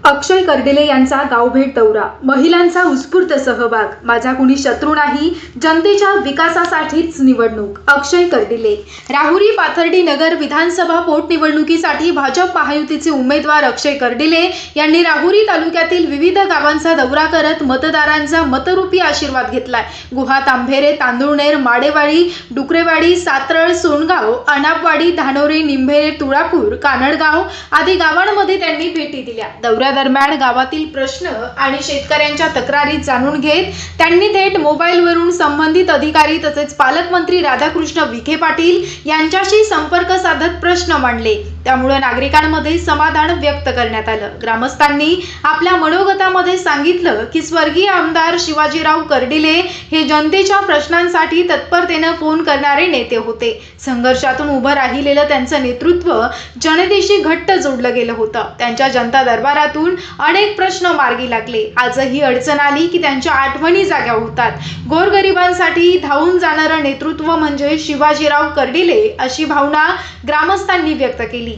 अक्षय कर्डिले यांचा गावभेट दौरा, महिलांचा उत्स्फूर्त सहभाग, माझा कुणी शत्रू नाही, जनतेच्या विकासासाठीच निवडणूक. अक्षय कर्डिले. राहुरी पाथर्डी नगर विधानसभा पोटनिवडणुकीसाठी भाजप महायुतीचे उमेदवार अक्षय कर्डिले यांनी राहुरी तालुक्यातील विविध गावांचा दौरा करत मतदारांचा मतरूपी आशीर्वाद घेतलाय. गुहा, तांभेरे, तांदुळनेर, माडेवाडी, डुकरेवाडी, सातरळ, सोनगाव, अनापवाडी, धानोरी, निंभेरे, तुळापूर, कानडगाव आदी गावांमध्ये त्यांनी भेटी दिल्या. दौऱ्यादरम्यान गावातील प्रश्न आणि शेतकऱ्यांच्या तक्रारी जाणून घेत त्यांनी थेट मोबाईलवरून संबंधित अधिकारी तसेच पालकमंत्री राधाकृष्ण विखे पाटील यांच्याशी संपर्क साधत प्रश्न मांडले. त्यामुळे नागरिकांमध्ये समाधान व्यक्त करण्यात आलं. ग्रामस्थांनी आपल्या मनोगतामध्ये सांगितलं की स्वर्गीय आमदार शिवाजीराव कर्डिले हे जनतेच्या प्रश्नांसाठी तत्परतेने फोन करणारे नेते होते. संघर्षातून उभं राहिलेलं त्यांचं नेतृत्व जनतेशी घट्ट जोडलं गेलं होतं. त्यांच्या जनता दरबारातून अनेक प्रश्न मार्गी लागले. आजही अडचण आली की त्यांच्या आठवणी जाग्या होतात. गोरगरिबांसाठी धावून जाणारं नेतृत्व म्हणजे शिवाजीराव कर्डिले अशी भावना ग्रामस्थांनी व्यक्त केली.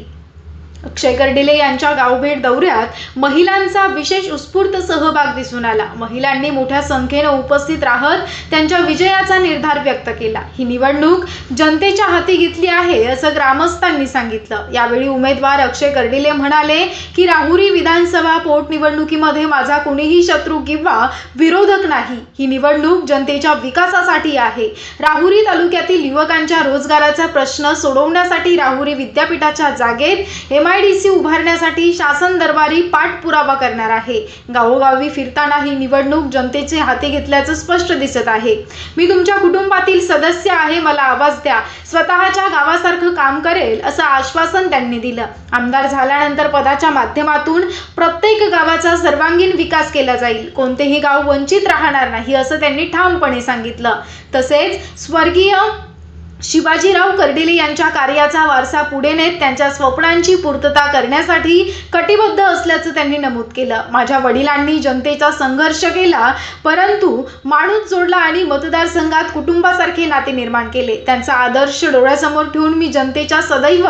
अक्षय कर्डिले यांच्या गावभेट दौऱ्यात महिलांचा विशेष उत्स्फूर्त सहभाग दिसून आला. महिलांनी मोठ्या संख्येने उपस्थित राहत त्यांच्या विजयाचा निर्धार व्यक्त केला. ही निवडणूक जनतेच्या हाती घेतली आहे असं ग्रामस्थांनी सांगितलं. यावेळी उमेदवार अक्षय कर्डिले म्हणाले की राहुरी विधानसभा पोटनिवडणुकीमध्ये माझा कोणीही शत्रू किंवा विरोधक नाही. ही निवडणूक जनतेच्या विकासासाठी आहे. राहुरी तालुक्यातील युवकांच्या रोजगाराचा प्रश्न सोडवण्यासाठी राहुरी विद्यापीठाच्या जागेत MIDC उभारण्यासाठी शासन दरबारी पाठपुरावा करणार आहे. गावोगावी फिरताना ही निवडणूक जनतेचे हाती घेतल्याचं स्पष्ट दिसत आहे. मी तुमच्या कुटुंबातील सदस्य आहे, मला आवाज द्या, स्वतःच्या गावासारखं काम करेल असं आश्वासन त्यांनी दिलं. आमदार झाल्यानंतर पदाच्या माध्यमातून प्रत्येक गावाचा सर्वांगीण विकास केला जाईल. कोणतेही गाव वंचित राहणार नाही असं त्यांनी ठामपणे सांगितलं. तसेच स्वर्गीय शिवाजीराव कर्डिले यांच्या कार्याचा वारसा पुढे नेत त्यांच्या स्वप्नांची पूर्तता करण्यासाठी कटिबद्ध असल्याचं त्यांनी नमूद केलं. माझ्या वडिलांनी जनतेचा संघर्ष केला, परंतु माणूस जोडला आणि मतदारसंघात कुटुंबासारखे नाते निर्माण केले. त्यांचा आदर्श डोळ्यासमोर ठेवून मी जनतेच्या सदैव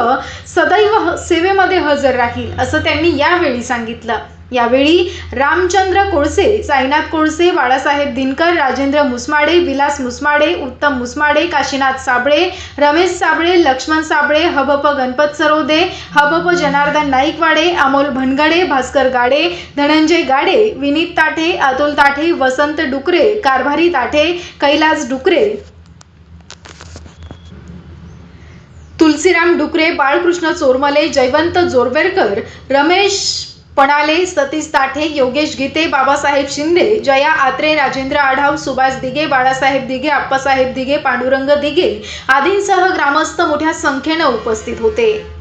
सेवेमध्ये हजर राहील असं त्यांनी यावेळी सांगितलं. यावेळी रामचंद्र कोळसे, साईनाथ कोळसे, बाळासाहेब दिनकर, राजेंद्र मुसमाडे, विलास मुसमाडे, उत्तम मुसमाडे, काशीनाथ साबळे, रमेश साबळे, लक्ष्मण साबळे, हबप गणपत सरोदे, हबप जनार्दन नाईकवाडे, अमोल भनगडे, भास्कर गाडे, धनंजय गाडे, विनीत ताठे, अतुल ताठे, वसंत डुकरे, कारभारी ताठे, कैलास डुकरे, तुलसीराम डुकरे, बाळकृष्ण चोरमले, जयवंत जोरवेरकर, रमेश पणाले, सतीश ताठे, योगेश गीते, बाबासाहेब शिंदे, जया आत्रे, राजेंद्र आढाव, सुभाष दिघे, बाळासाहेब दिघे, आप्पासाहेब दिघे, पांडुरंग दिघे आदींसह ग्रामस्थ मोठ्या संख्येने उपस्थित होते.